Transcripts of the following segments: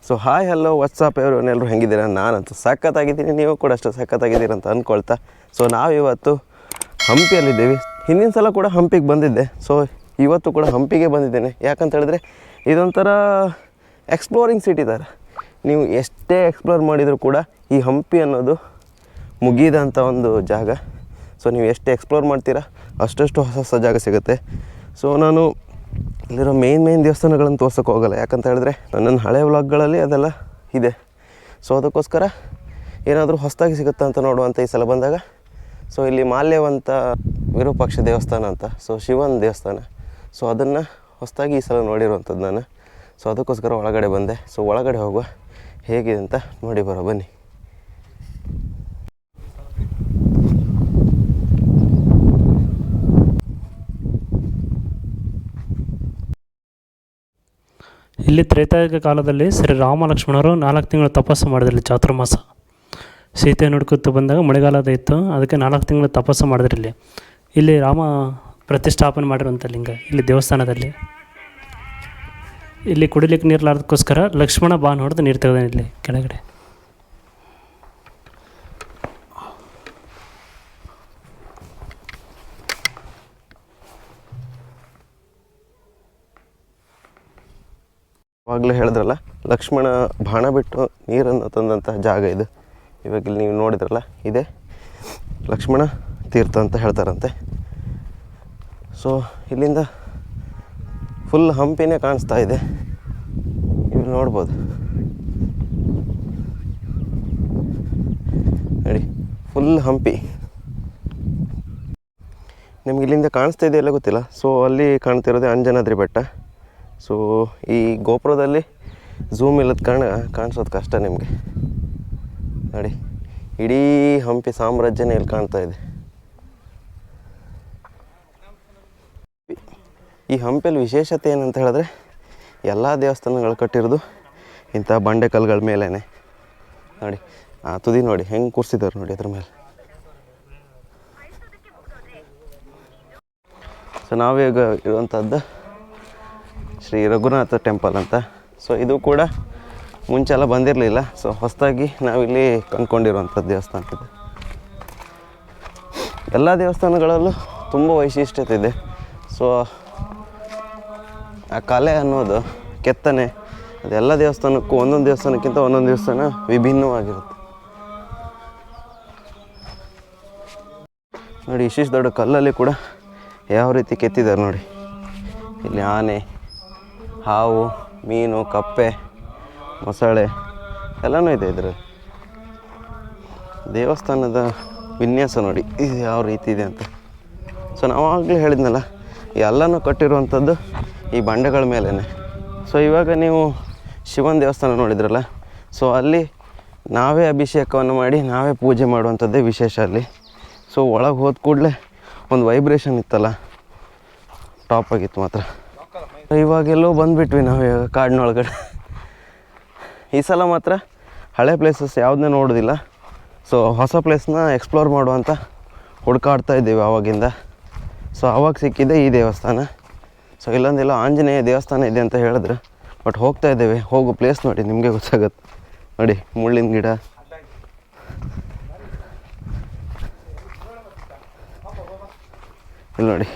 So hi hello WhatsApp ಎಲ್ಲರೂ ಹೆಂಗಿದ್ದೀರಾ? ನಾನಂತೂ ಸಖತ್ತಾಗಿದ್ದೀನಿ, ನೀವು ಕೂಡ ಅಷ್ಟು ಸಖತ್ತಾಗಿದ್ದೀರ ಅಂತ ಅಂದ್ಕೊಳ್ತಾ. ಸೊ ನಾವಿವತ್ತು ಹಂಪಿಯಲ್ಲಿದ್ದೀವಿ. ಹಿಂದಿನ ಸಲ ಕೂಡ ಹಂಪಿಗೆ ಬಂದಿದ್ದೆ. ಸೊ ಇವತ್ತು ಕೂಡ ಹಂಪಿಗೆ ಬಂದಿದ್ದೇನೆ. ಯಾಕಂತ ಹೇಳಿದ್ರೆ ಇದೊಂಥರ ಎಕ್ಸ್ಪ್ಲೋರಿಂಗ್ ಸಿಟಿ ಥರ. ನೀವು ಎಷ್ಟೇ ಎಕ್ಸ್ಪ್ಲೋರ್ ಮಾಡಿದರೂ ಕೂಡ ಈ ಹಂಪಿ ಅನ್ನೋದು ಮುಗಿದಂಥ ಒಂದು ಜಾಗ. ಸೊ ನೀವು ಎಷ್ಟು ಎಕ್ಸ್ಪ್ಲೋರ್ ಮಾಡ್ತೀರಾ ಅಷ್ಟಷ್ಟು ಹೊಸ ಹೊಸ ಜಾಗ ಸಿಗುತ್ತೆ. ಸೊ ನಾನು ಇಲ್ಲಿರೋ ಮೇನ್ ದೇವಸ್ಥಾನಗಳನ್ನು ತೋರ್ಸೋಕ್ಕೆ ಹೋಗಲ್ಲ. ಯಾಕಂತ ಹೇಳಿದ್ರೆ ನನ್ನ ಹಳೆ ವ್ಲಾಗ್ಗಳಲ್ಲಿ ಅದೆಲ್ಲ ಇದೆ. ಸೊ ಅದಕ್ಕೋಸ್ಕರ ಏನಾದರೂ ಹೊಸದಾಗಿ ಸಿಗುತ್ತಾ ಅಂತ ನೋಡುವಂಥ ಈ ಸಲ ಬಂದಾಗ, ಸೊ ಇಲ್ಲಿ ಮಾಲ್ಯವಂತ ವಿರೂಪಾಕ್ಷ ದೇವಸ್ಥಾನ ಅಂತ, ಸೊ ಶಿವನ ದೇವಸ್ಥಾನ, ಸೊ ಅದನ್ನು ಹೊಸದಾಗಿ ಈ ಸಲ ನೋಡಿರುವಂಥದ್ದು ನಾನು. ಸೊ ಅದಕ್ಕೋಸ್ಕರ ಒಳಗಡೆ ಬಂದೆ. ಸೊ ಒಳಗಡೆ ಹೋಗುವ, ಹೇಗಿದೆ ಅಂತ ನೋಡಿ ಬರೋ ಬನ್ನಿ. ಇಲ್ಲಿ ತ್ರೇತಾಯುಗ ಕಾಲದಲ್ಲಿ ಶ್ರೀ ರಾಮ ಲಕ್ಷ್ಮಣರು 4 ತಿಂಗಳು ತಪಸ್ಸು ಮಾಡಿದ್ರಲ್ಲಿ ಚಾತುರ್ಮಾಸ. ಸೀತೆಯನ್ನು ಹುಡುಕುತ್ತಾ ಬಂದಾಗ ಮಳೆಗಾಲದ ಇತ್ತು, ಅದಕ್ಕೆ 4 ತಿಂಗಳು ತಪಸ್ಸು ಮಾಡಿದ್ರಲ್ಲಿ. ಇಲ್ಲಿ ರಾಮ ಪ್ರತಿಷ್ಠಾಪನೆ ಮಾಡಿರುವಂಥ ಲಿಂಗ ಇಲ್ಲಿ ದೇವಸ್ಥಾನದಲ್ಲಿ. ಇಲ್ಲಿ ಕುಡಿಲಿಕ್ಕೆ ನೀರ್ಲಾರ್ದಕ್ಕೋಸ್ಕರ ಲಕ್ಷ್ಮಣ ಬಾನ್ ಹೊಡೆದು ನೀರು ತೆಗೆದಾನೆ ಇಲ್ಲಿ ಕೆಳಗಡೆ. ಆವಾಗಲೇ ಹೇಳಿದ್ರಲ್ಲ, ಲಕ್ಷ್ಮಣ ಬಾಣ ಬಿಟ್ಟು ನೀರನ್ನು ತಂದಂತಹ ಜಾಗ ಇದು. ಇವಾಗ ಇಲ್ಲಿ ನೀವು ನೋಡಿದ್ರಲ್ಲ, ಇದೇ ಲಕ್ಷ್ಮಣ ತೀರ್ಥ ಅಂತ ಹೇಳ್ತಾರಂತೆ. ಸೊ ಇಲ್ಲಿಂದ ಫುಲ್ ಹಂಪಿನೇ ಕಾಣಿಸ್ತಾ ಇದೆ, ಇಲ್ಲಿ ನೋಡ್ಬೋದು ನೋಡಿ, ಫುಲ್ ಹಂಪಿ ನಿಮ್ಗೆ ಇಲ್ಲಿಂದ ಕಾಣಿಸ್ತಾ ಇದೆಯಲ್ಲ ಗೊತ್ತಿಲ್ಲ. ಸೊ ಅಲ್ಲಿ ಕಾಣ್ತಿರೋದೇ ಅಂಜನಾದ್ರಿ ಬೆಟ್ಟ. ಸೊ ಈ ಗೋಪುರದಲ್ಲಿ ಝೂಮ್ ಇಲ್ಲದ ಕಾರಣ ಕಾಣಿಸೋದು ಕಷ್ಟ ನಿಮಗೆ. ನೋಡಿ, ಇಡೀ ಹಂಪಿ ಸಾಮ್ರಾಜ್ಯನೇ ಇಲ್ಲಿ ಕಾಣ್ತಾ ಇದೆ. ಈ ಹಂಪಿಯಲ್ಲಿ ವಿಶೇಷತೆ ಏನಂತ ಹೇಳಿದ್ರೆ, ಎಲ್ಲ ದೇವಸ್ಥಾನಗಳು ಕಟ್ಟಿರೋದು ಇಂಥ ಬಂಡೆಕಲ್ಲುಗಳ ಮೇಲೇ. ನೋಡಿ ಆ ತುದಿ ನೋಡಿ ಹೆಂಗೆ ಕೂರಿಸಿದ್ದಾರೆ ನೋಡಿ ಅದ್ರ ಮೇಲೆ. ಸೊ ನಾವೀಗ ಇರುವಂಥದ್ದು ಶ್ರೀ ರಘುನಾಥ ಟೆಂಪಲ್ ಅಂತ. ಸೊ ಇದು ಕೂಡ ಮುಂಚೆಲ್ಲ ಬಂದಿರಲಿಲ್ಲ. ಸೊ ಹೊಸದಾಗಿ ನಾವಿಲ್ಲಿ ಕಂಡುಕೊಂಡಿರುವಂಥದ್ದು ದೇವಸ್ಥಾನ ಇದೆ. ಎಲ್ಲ ದೇವಸ್ಥಾನಗಳಲ್ಲೂ ತುಂಬ ವೈಶಿಷ್ಟ್ಯತೆ ಇದೆ. ಸೊ ಆ ಕಲೆ ಅನ್ನೋದು, ಕೆತ್ತನೆ, ಅದೆಲ್ಲ ದೇವಸ್ಥಾನಕ್ಕೂ ಒಂದೊಂದು ದೇವಸ್ಥಾನಕ್ಕಿಂತ ಒಂದೊಂದು ದೇವಸ್ಥಾನ ವಿಭಿನ್ನವಾಗಿರುತ್ತೆ. ನೋಡಿ ಇಷ್ಟಿಷ್ಟು ದೊಡ್ಡ ಕಲ್ಲಲ್ಲಿ ಕೂಡ ಯಾವ ರೀತಿ ಕೆತ್ತಿದ್ದಾರೆ ನೋಡಿ. ಇಲ್ಲಿ ಆನೆ, ಹಾವು, ಮೀನು, ಕಪ್ಪೆ, ಮೊಸಳೆ ಎಲ್ಲನೂ ಇದೆ ಇದರಲ್ಲಿ. ದೇವಸ್ಥಾನದ ವಿನ್ಯಾಸ ನೋಡಿ ಇದು ಯಾವ ರೀತಿ ಇದೆ ಅಂತ. ಸೊ ನಾವಾಗಲೇ ಹೇಳಿದ್ನಲ್ಲ, ಎಲ್ಲನೂ ಕಟ್ಟಿರುವಂಥದ್ದು ಈ ಬಂಡೆಗಳ ಮೇಲೇ. ಸೊ ಇವಾಗ ನೀವು ಶಿವನ ದೇವಸ್ಥಾನ ನೋಡಿದ್ರಲ್ಲ, ಸೊ ಅಲ್ಲಿ ನಾವೇ ಅಭಿಷೇಕವನ್ನು ಮಾಡಿ ನಾವೇ ಪೂಜೆ ಮಾಡುವಂಥದ್ದೇ ವಿಶೇಷ ಅಲ್ಲಿ. ಸೊ ಒಳಗೆ ಹೋದ ಕೂಡಲೇ ಒಂದು ವೈಬ್ರೇಷನ್ ಇತ್ತಲ್ಲ, ಟಾಪ್ ಆಗಿತ್ತು ಮಾತ್ರ. ಇವಾಗೆಲ್ಲೋ ಬಂದುಬಿಟ್ವಿ ನಾವು ಇವಾಗ ಕಾಡಿನೊಳಗಡೆ. ಈ ಸಲ ಮಾತ್ರ ಹಳೆ ಪ್ಲೇಸಸ್ ಯಾವುದನ್ನೇ ನೋಡೋದಿಲ್ಲ. ಸೊ ಹೊಸ ಪ್ಲೇಸ್ನ ಎಕ್ಸ್ಪ್ಲೋರ್ ಮಾಡುವಂಥ ಹುಡುಕಾಡ್ತಾ ಇದ್ದೀವಿ ಆವಾಗಿಂದ. ಸೊ ಆವಾಗ ಸಿಕ್ಕಿದೆ ಈ ದೇವಸ್ಥಾನ. ಸೊ ಇಲ್ಲೊಂದೆಲ್ಲ ಆಂಜನೇಯ ದೇವಸ್ಥಾನ ಇದೆ ಅಂತ ಹೇಳಿದ್ರು, ಬಟ್ ಹೋಗ್ತಾ ಇದ್ದೇವೆ. ಹೋಗೋ ಪ್ಲೇಸ್ ನೋಡಿ ನಿಮಗೆ ಗೊತ್ತಾಗುತ್ತೆ. ನೋಡಿ ಮುಳ್ಳಿನ ಗಿಡ, ಇಲ್ಲಿ ನೋಡಿ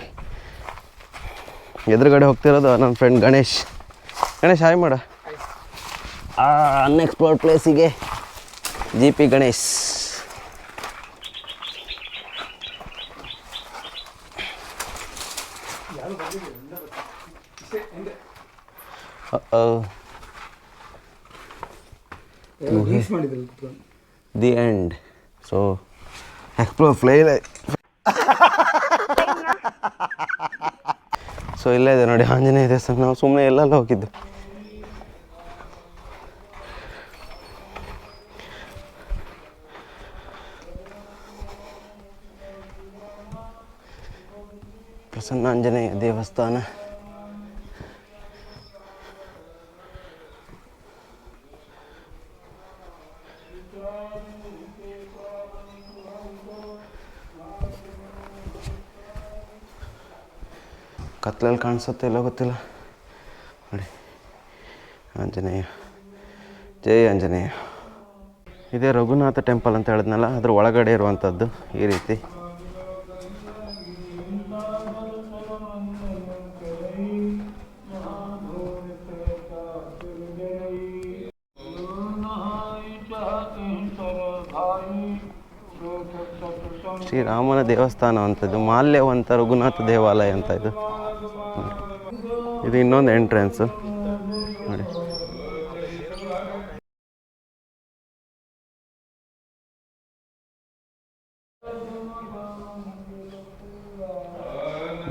ಎದುರುಗಡೆ ಹೋಗ್ತಿರೋದು ನನ್ನ ಫ್ರೆಂಡ್ ಗಣೇಶ್. ಹಾಯ್ ಮಾಡ. ಅನ್ಎಕ್ಸ್ಪ್ಲೋರ್ಡ್ ಪ್ಲೇಸಿಗೆ GP Ganesh. The end. So explore fly. So ಇಲ್ಲೇ ಇದೆ ನೋಡಿ ಆಂಜನೇಯ ದೇವಸ್ಥಾನ. ನಾವು ಸುಮ್ಮನೆ ಎಲ್ಲೆಲ್ಲ ಹೋಗಿದ್ದು. ಪ್ರಸನ್ನ ಆಂಜನೇಯ ದೇವಸ್ಥಾನ. ಕತ್ಲಲ್ಲಿ ಕಾಣಿಸುತ್ತೆ ಇಲ್ಲ ಗೊತ್ತಿಲ್ಲ ನೋಡಿ ಆಂಜನೇಯ. ಜೈ ಆಂಜನೇಯ. ಇದೇ ರಘುನಾಥ ಟೆಂಪಲ್ ಅಂತ ಹೇಳಿದ್ನಲ್ಲ, ಅದ್ರ ಒಳಗಡೆ ಇರುವಂಥದ್ದು ಈ ರೀತಿ. ಶ್ರೀರಾಮನ ದೇವಸ್ಥಾನ ಅಂಥದ್ದು, ಮಾಲ್ಯವಂತ ರಘುನಾಥ ದೇವಾಲಯ ಅಂತ ಇದು. ಇದು ಇನ್ನೊಂದು ಎಂಟ್ರೆನ್ಸು ನೋಡಿ.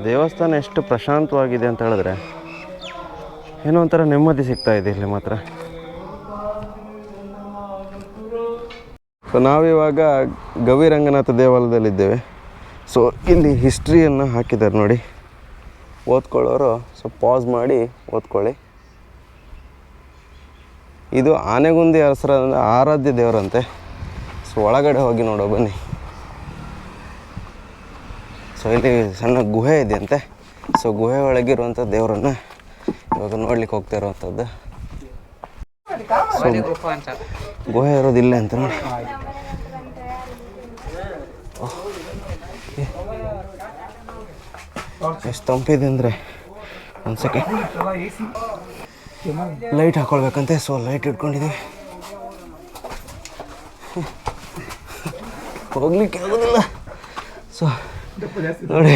ದೇವಸ್ಥಾನ ಎಷ್ಟು ಪ್ರಶಾಂತವಾಗಿದೆ ಅಂತ ಹೇಳಿದ್ರೆ ಏನೋ ಒಂಥರ ನೆಮ್ಮದಿ ಸಿಗ್ತಾ ಇದೆ ಇಲ್ಲಿ ಮಾತ್ರ. ಸೊ ನಾವಿವಾಗ ಗವಿರಂಗನಾಥ ದೇವಾಲಯದಲ್ಲಿದ್ದೇವೆ. ಸೊ ಇಲ್ಲಿ ಹಿಸ್ಟ್ರಿಯನ್ನು ಹಾಕಿದ್ದಾರೆ ನೋಡಿ, ಓದ್ಕೊಳ್ಳೋರು ಸೊ ಪಾಸ್ ಮಾಡಿ ಓದ್ಕೊಳ್ಳಿ. ಇದು ಆನೆಗುಂದಿ ಅರಸರ ಆರಾಧ್ಯ ದೇವರಂತೆ. ಸೊ ಒಳಗಡೆ ಹೋಗಿ ನೋಡೋ ಬನ್ನಿ. ಸೊ ಇಲ್ಲಿ ಸಣ್ಣ ಗುಹೆ ಇದೆಯಂತೆ. ಸೊ ಗುಹೆ ಒಳಗಿರುವಂಥ ದೇವರನ್ನು ಇವಾಗ ನೋಡ್ಲಿಕ್ಕೆ ಹೋಗ್ತಾ ಇರುವಂಥದ್ದು. ಗುಹೆ ಇರೋದಿಲ್ಲ ಅಂತ ನೋಡಿ. ಎಷ್ಟು ತಂಪಿದೆ ಅಂದರೆ ಒಂದು ಸೆಕೆಂಡ್ ಲೈಟ್ ಹಾಕ್ಕೊಳ್ಬೇಕಂತೆ. ಸೊ ಲೈಟ್ ಇಟ್ಕೊಂಡಿದ್ದೀವಿ, ಹೋಗ್ಲಿಕ್ಕೆ ಆಗೋದಿಲ್ಲ. ಸೊ ನೋಡಿ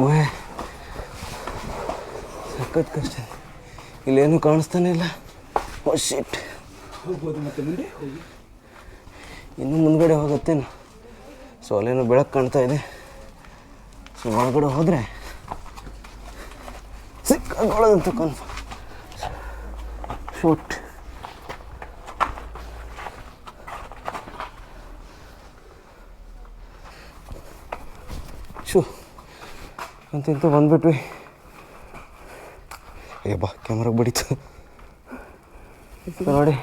ಗುಹೆ ಸಖತ್ ಕಷ್ಟ. ಇಲ್ಲೇನು ಕಾಣಿಸ್ತಾನೆ ಇಲ್ಲ. ಓ ಶಿಟ್, ಇನ್ನು ಮುಂದ್ಗಡೆ ಹೋಗುತ್ತೇನು. ಸೊ ಅಲ್ಲೇನೋ ಬೆಳಕು ಕಾಣ್ತಾ ಇದೆ. ಸೊ ಒಳಗಡೆ ಹೋದರೆ ಸಿಕ್ಕಾಕೊಳ್ಳೋದಂತ ಕನ್ಫರ್ಮ್. ಶೂಟ್. ಶೂ ಅಂತಿಂತ ಬಂದ್ಬಿಟ್ವಿ. ಅಯ್ಯಬ್ಬಾ ಕ್ಯಾಮ್ರಾಗೆ ಬಡಿತು ನೋಡಿ.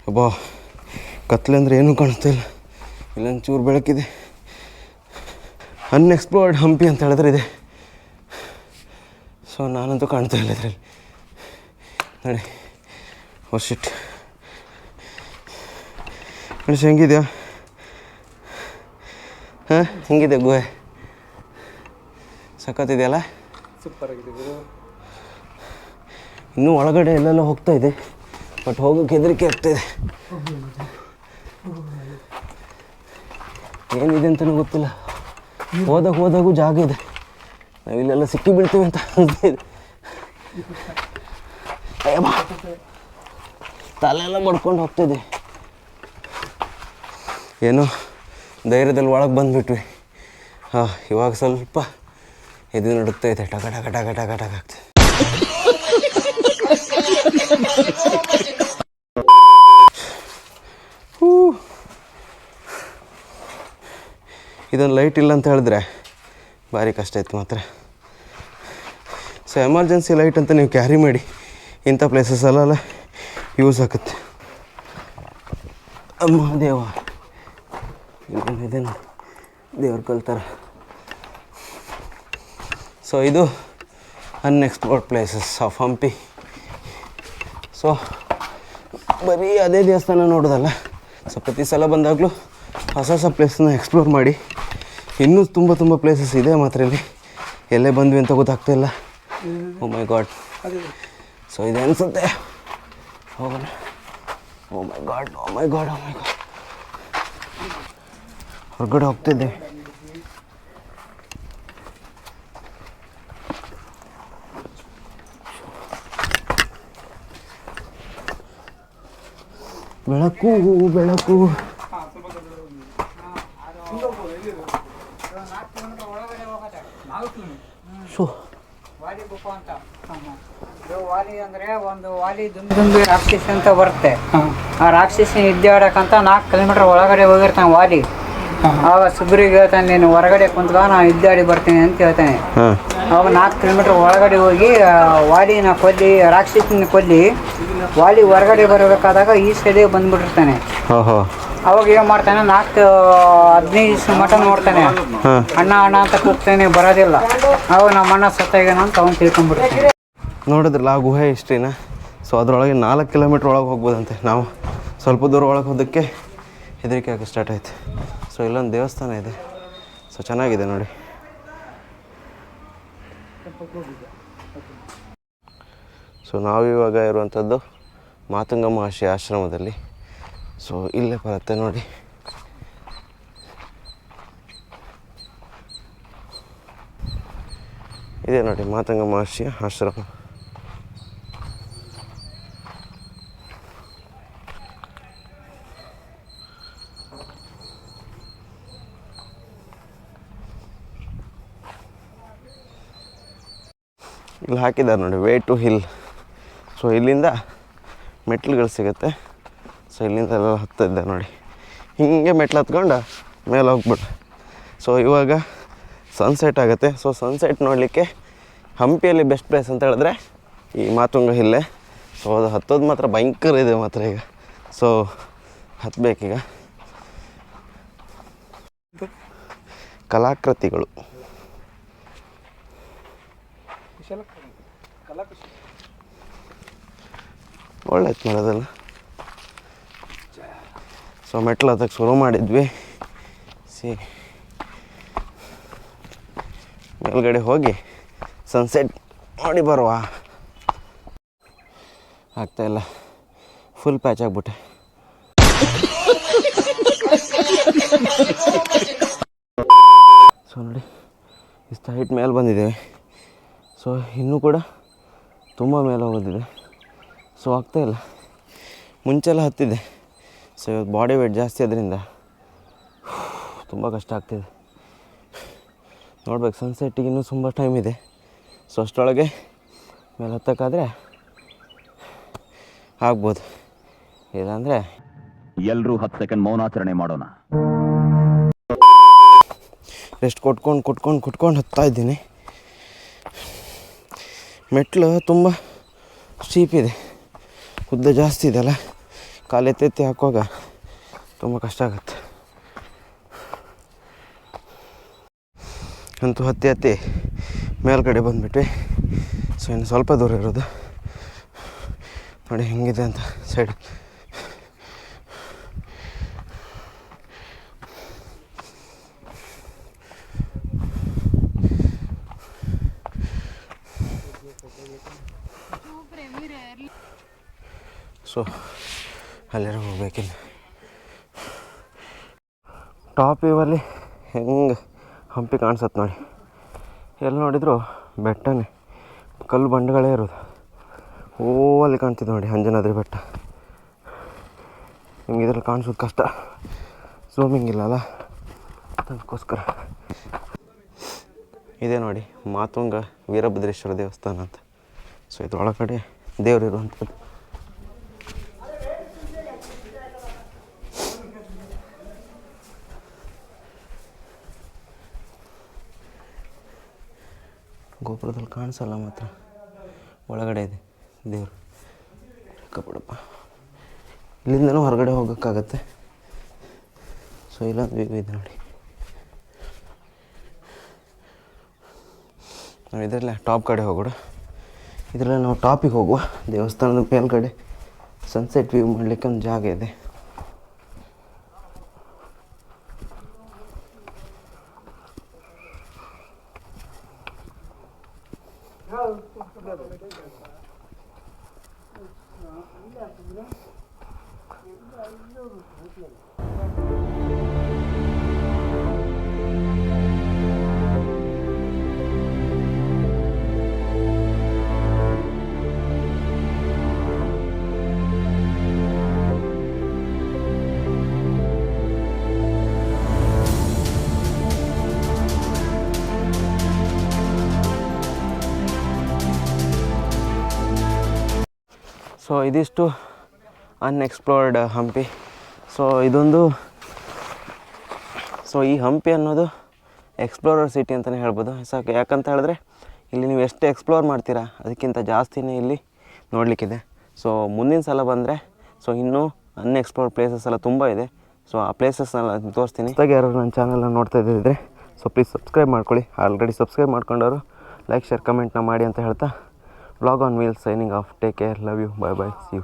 ಅಬ್ಬಾ ಕತ್ಲೆ ಅಂದರೆ ಏನೂ ಕಾಣಿಸ್ತಾ ಇಲ್ಲ. ಇಲ್ಲೊಂದು ಚೂರು ಬೆಳಕಿದೆ. ಅನ್ಎಕ್ಸ್ಪ್ಲೋರ್ಡ್ ಹಂಪಿ ಅಂತ ಹೇಳಿದ್ರೆ ಇದೆ. ಸೊ ನಾನಂತೂ ಕಾಣ್ತಾ ಇಲ್ಲ ಇದರಲ್ಲಿ ನೋಡಿ. ಓ ಶಿಟ್, ಗಣೇಶ ಹೆಂಗಿದೆಯಾ? ಹಾಂ ಹೆಂಗಿದೆ ಗುಹೆ? ಸಖತ್ತಿದೆಯಲ್ಲ, ಸೂಪರ್ ಆಗಿದೆ. ಇನ್ನೂ ಒಳಗಡೆ ಎಲ್ಲೆಲ್ಲ ಹೋಗ್ತಾ ಇದೆ, ಬಟ್ ಹೋಗೋಕ್ಕೆ ಹೆದರಿಕೆ ಆಗ್ತಾಯಿದೆ. ಏನಿದೆ ಅಂತಲೂ ಗೊತ್ತಿಲ್ಲ. ಹೋದಾಗೂ ಜಾಗ ಇದೆ, ನಾವಿಲ್ಲೆಲ್ಲ ಸಿಕ್ಕಿ ಬೀಳ್ತೀವಿ ಅಂತ ಅನಿಸ್ತಿದೆ. ತಲೆಯೆಲ್ಲ ಮಾಡ್ಕೊಂಡು ಹೋಗ್ತಿದ್ವಿ. ಏನೋ ಧೈರ್ಯದಲ್ಲಿ ಒಳಗೆ ಬಂದುಬಿಟ್ವಿ. ಹಾಂ ಇವಾಗ ಸ್ವಲ್ಪ ಇದು ನಡುತ್ತೈತೆ, ಟಕ ಟಕ ಟಕ ಟಕ ಟಕ ಆಗ್ತದೆ. ಇದೊಂದು ಲೈಟ್ ಇಲ್ಲ ಅಂತ ಹೇಳಿದ್ರೆ ಭಾರಿ ಕಷ್ಟ ಇತ್ತು ಮಾತ್ರ. ಸೊ ಎಮರ್ಜೆನ್ಸಿ ಲೈಟ್ ಅಂತ ನೀವು ಕ್ಯಾರಿ ಮಾಡಿ, ಇಂಥ ಪ್ಲೇಸಸ್ಸಲ್ಲೆಲ್ಲ ಯೂಸ್ ಆಗುತ್ತೆ. ಅಮ್ಮ ದೇವ, ಇದೇನು ದೇವ್ರ ಕಲ್ತಾರ. ಸೊ ಇದು unexplored places of Hampi. So ಬರೀ ಅದೇ ದೇವಸ್ಥಾನ ನೋಡೋದಲ್ಲ, ಸೊ ಪ್ರತಿ ಸಲ ಬಂದಾಗಲೂ ಹೊಸ ಹೊಸ ಪ್ಲೇಸನ್ನ ಎಕ್ಸ್ಪ್ಲೋರ್ ಮಾಡಿ. ಇನ್ನೂ ತುಂಬ ಪ್ಲೇಸಸ್ ಇದೆ ಮಾತ್ರ ಇಲ್ಲಿ. ಎಲ್ಲೇ ಬಂದ್ವಿ ಅಂತ ಗೊತ್ತಾಗ್ತಾಯಿಲ್ಲ. ಓ ಮೈ ಗಾಡ್. ಸೊ ಇದೆ ಅನಿಸುತ್ತೆ, ಹೋಗೋಣ. ಓ ಮೈ ಗಾಡ್, ಓ ಮೈ ಗಾಡ್, ಓ ಮೈ ಗಾಡ್. ಹೊರಗಡೆ ಹೋಗ್ತಿದ್ದೆ. ಬೆಳಕು ಬೆಳಕು. ವಾಲಿ ಅಂದ್ರೆ ಒಂದು ವಾಲಿ ದುಂಬಿ ರಾಕ್ಷಸ ಅಂತ ಬರುತ್ತೆ. ಆ ರಾಕ್ಷಸನ ಇದ್ದಾಡಕ್ಕಂತ 4 ಕಿಲೋಮೀಟರ್ ಒಳಗಡೆ ಹೋಗಿರ್ತಾನೆ ವಾಲಿ. ಆವಾಗ ಸುಗ್ರಿಗೆ ಹೇಳ್ತಾನೆ, ನೀನು ಹೊರಗಡೆ ಕುಂತ್ಕ, ನಾನು ಇದ್ದಾಡಿ ಬರ್ತೀನಿ ಅಂತ ಹೇಳ್ತಾನೆ. ಅವಾಗ 4 ಕಿಲೋಮೀಟರ್ ಒಳಗಡೆ ಹೋಗಿ ವಾಲಿನ ಕೊಲ್ಲಿ, ರಾಕ್ಷಸನ ಕೊಲ್ಲಿ ವಾಲಿ ಹೊರಗಡೆ ಬರಬೇಕಾದಾಗ ಈ ಸೈಡಿಗೆ ಬಂದ್ಬಿಟ್ಟಿರ್ತಾನೆ. ಅವಾಗ ಏನು ಮಾಡ್ತಾನೆ, 15 ಮಟ ನೋಡ್ತಾನೆ. ಅಣ್ಣ ಅಣ್ಣ ಅಂತ ಕೂಗ್ತಾನೆ, ಬರೋದಿಲ್ಲ. ಅವಾಗ ನಮ್ಮ ಅಣ್ಣ ಸತ್ತಾಗೇನ ಅಂತ ಅವ್ನು ತಿಳ್ಕೊಂಡ್ಬಿಡ್ತಾನೆ. ನೋಡಿದ್ರಲ್ಲ ಆ ಗುಹೆ ಹಿಸ್ಟ್ರಿನ. ಸೊ ಅದರೊಳಗೆ 4 ಕಿಲೋಮೀಟ್ರ್ ಒಳಗೆ ಹೋಗ್ಬೋದಂತೆ. ನಾವು ಸ್ವಲ್ಪ ದೂರ ಒಳಗೆ ಹೋಗೋದಕ್ಕೆ ಹೆದರಿಕೆ ಆಗಿ ಸ್ಟಾರ್ಟ್ ಆಯಿತು. ಸೊ ಇಲ್ಲೊಂದು ದೇವಸ್ಥಾನ ಇದೆ, ಸೊ ಚೆನ್ನಾಗಿದೆ ನೋಡಿ. ಸೊ ನಾವಿವಾಗ ಇರುವಂಥದ್ದು ಮಾತಂಗ ಮಹರ್ಷಿ ಆಶ್ರಮದಲ್ಲಿ. ಸೊ ಇಲ್ಲೇ ಬರುತ್ತೆ ನೋಡಿ. ಇದೆ ನೋಡಿ ಮಾತಂಗ ಮಹರ್ಷಿಯ ಆಶ್ರಮ. ಇಲ್ಲಿ ಹಾಕಿದ್ದಾರೆ ನೋಡಿ ವೇ ಟು ಹಿಲ್. ಸೊ ಇಲ್ಲಿಂದ ಮೆಟ್ಲುಗಳು ಸಿಗುತ್ತೆ. ಸೊ ಇಲ್ಲಿಂದ ಎಲ್ಲ ಹತ್ತಿದ್ದೆ ನೋಡಿ, ಹೀಗೆ ಮೆಟ್ಲು ಹತ್ಕೊಂಡು ಮೇಲೆ ಹೋಗ್ಬಿಟ್ಟು. ಸೊ ಇವಾಗ ಸನ್ಸೆಟ್ ಆಗುತ್ತೆ. ಸೊ ಸನ್ಸೆಟ್ ನೋಡಲಿಕ್ಕೆ ಹಂಪಿಯಲ್ಲಿ ಬೆಸ್ಟ್ ಪ್ಲೇಸ್ ಅಂತ ಹೇಳಿದ್ರೆ ಈ ಮಾತುಂಗ ಹಿಲ್ಲೇ. ಸೊ ಅದು ಹತ್ತೋದು ಮಾತ್ರ ಭಯಂಕರ ಇದೆ ಮಾತ್ರ ಈಗ. ಸೊ ಹತ್ತಬೇಕೀಗ. ಕಲಾಕೃತಿಗಳು ಒಳ್ಳೆಯದು ಮಾಡೋದಲ್ಲ. ಸೊ ಮೆಟ್ಲು ಹತ್ತಕ್ಕೆ ಶುರು ಮಾಡಿದ್ವಿ. ಮೇಲ್ಗಡೆ ಹೋಗಿ ಸನ್ಸೆಟ್ ನೋಡಿ ಬರುವ. ಆಗ್ತಾಯಿಲ್ಲ, ಫುಲ್ ಪ್ಯಾಚ್ ಆಗಿಬಿಟ್ಟೆ. ಸೊ ನೋಡಿ ಇಷ್ಟು ಹೈಟ್ ಮೇಲೆ ಬಂದಿದ್ದೇವೆ. ಸೊ ಇನ್ನೂ ಕೂಡ ತುಂಬ ಮೇಲೆ ಹೋಗೋದಿದೆ. ಸೊ ಆಗ್ತಾಯಿಲ್ಲ. ಮುಂಚೆಲ್ಲ ಹತ್ತಿದೆ. ಸೊ ಇವತ್ತು ಬಾಡಿ ವೇಟ್ ಜಾಸ್ತಿ ಅದರಿಂದ ತುಂಬ ಕಷ್ಟ ಆಗ್ತಿದೆ. ನೋಡ್ಬೇಕು, ಸನ್ಸೆಟ್ಟಿಗೆ ಇನ್ನೂ ತುಂಬ ಟೈಮ್ ಇದೆ. ಸೊ ಅಷ್ಟರೊಳಗೆ ಮೇಲೆ ಹತ್ತಕ್ಕಾದರೆ ಆಗ್ಬೋದು. ಇಲ್ಲಾಂದರೆ ಎಲ್ಲರೂ 10 ಸೆಕೆಂಡ್ ಮೌನಾಚರಣೆ ಮಾಡೋಣ. ರೆಸ್ಟ್ ಕೊಟ್ಕೊಂಡು ಹತ್ತಾ ಇದ್ದೀನಿ. ಮೆಟ್ಲು ತುಂಬ ಸ್ಟೀಪ್ ಇದೆ, ಉದ್ದ ಜಾಸ್ತಿ ಇದೆಯಲ್ಲ, ಕಾಲು ಎತ್ತಿ ಹಾಕುವಾಗ ತುಂಬ ಕಷ್ಟ ಆಗುತ್ತೆ. ಅಂತೂ ಹತ್ತಿ ಮೇಲ್ಗಡೆ ಬಂದುಬಿಟ್ವಿ. ಸೊ ಇನ್ನು ಸ್ವಲ್ಪ ದೂರ ಇರೋದು. ನೋಡಿ ಹೆಂಗಿದೆ ಅಂತ ಸೈಡ್. ಸೊ ಅಲ್ಲೆಲ್ಲ ಹೋಗ್ಬೇಕಿಲ್ಲ. ಟಾಪ್ ವ್ಯೂವಲ್ಲಿ ಹೆಂಗೆ ಹಂಪಿ ಕಾಣಿಸುತ್ತೆ ನೋಡಿ. ಎಲ್ಲಿ ನೋಡಿದ್ರು ಬೆಟ್ಟನೇ, ಕಲ್ಲು ಬಂಡೆಗಳೇ ಇರೋದು. ಅಲ್ಲಿ ಕಾಣ್ತಿದೆ ನೋಡಿ ಅಂಜನಾದ್ರಿ ಬೆಟ್ಟ. ನಿಮ್ಗೆ ಇದ್ರಲ್ಲಿ ಕಾಣಿಸೋದು ಕಷ್ಟ, ಝೂಮಿಂಗ್ ಇಲ್ಲಲ್ಲ, ಅದಕ್ಕೋಸ್ಕರ. ಇದೆ ನೋಡಿ ಮಾತುಂಗ ವೀರಭದ್ರೇಶ್ವರ ದೇವಸ್ಥಾನ ಅಂತ. ಸೊ ಇದು ಒಳಗಡೆ ದೇವರು ಇರುವಂಥದ್ದು. ಗೋಪುರದಲ್ಲಿ ಕಾಣಿಸಲ್ಲ, ಮಾತ್ರ ಒಳಗಡೆ ಇದೆ ದೇವರು. ಕಪ್ಪಡಪ್ಪ, ಇಲ್ಲಿಂದನೂ ಹೊರಗಡೆ ಹೋಗೋಕ್ಕಾಗತ್ತೆ. ಸೊ ಇಲ್ಲೊಂದು ವ್ಯೂ ಇದೆ ನೋಡಿ. ನಾವು ಇದರಲ್ಲೇ ಟಾಪ್ ಕಡೆ ಹೋಗೋಣ. ಇದರಲ್ಲೇ ನಾವು ಟಾಪಿಗೆ ಹೋಗುವ. ದೇವಸ್ಥಾನದ ಮೇಲ್ಗಡೆ ಸನ್ಸೆಟ್ ವ್ಯೂ ಮಾಡಲಿಕ್ಕೆ ಒಂದು ಜಾಗ ಇದೆ. ಸೊ ಇದಿಷ್ಟು ಅನ್ಎಕ್ಸ್ಪ್ಲೋರ್ಡ್ ಹಂಪಿ. ಸೊ ಇದೊಂದು ಈ ಹಂಪಿ ಅನ್ನೋದು ಎಕ್ಸ್ಪ್ಲೋರರ್ ಸಿಟಿ ಅಂತಲೇ ಹೇಳ್ಬೋದು. ಸಾಕು, ಯಾಕಂತ ಹೇಳಿದ್ರೆ ಇಲ್ಲಿ ನೀವು ಎಷ್ಟು ಎಕ್ಸ್ಪ್ಲೋರ್ ಮಾಡ್ತೀರಾ ಅದಕ್ಕಿಂತ ಜಾಸ್ತಿನೇ ಇಲ್ಲಿ ನೋಡಲಿಕ್ಕಿದೆ. ಸೊ ಮುಂದಿನ ಸಲ ಬಂದರೆ ಇನ್ನೂ ಅನ್ಎಕ್ಸ್ಪ್ಲೋರ್ಡ್ ಪ್ಲೇಸಸ್ ಎಲ್ಲ ತುಂಬ ಇದೆ. ಸೊ ಆ ಪ್ಲೇಸಸ್ನೆಲ್ಲ ತೋರಿಸ್ತೀನಿ. ಹೊಸದಾಗಿ ಯಾರು ನನ್ನ ಚಾನಲ್ನ ನೋಡ್ತಾ ಇದ್ದಿದ್ರೆ ಪ್ಲೀಸ್ ಸಬ್ಸ್ಕ್ರೈಬ್ ಮಾಡ್ಕೊಳ್ಳಿ. ಆಲ್ರೆಡಿ ಸಬ್ಸ್ಕ್ರೈಬ್ ಮಾಡ್ಕೊಂಡವರು ಲೈಕ್ ಶೇರ್ ಕಮೆಂಟ್ನ ಮಾಡಿ ಅಂತ ಹೇಳ್ತಾ vlog on wheel signing off. Take care, love you, bye bye, see you.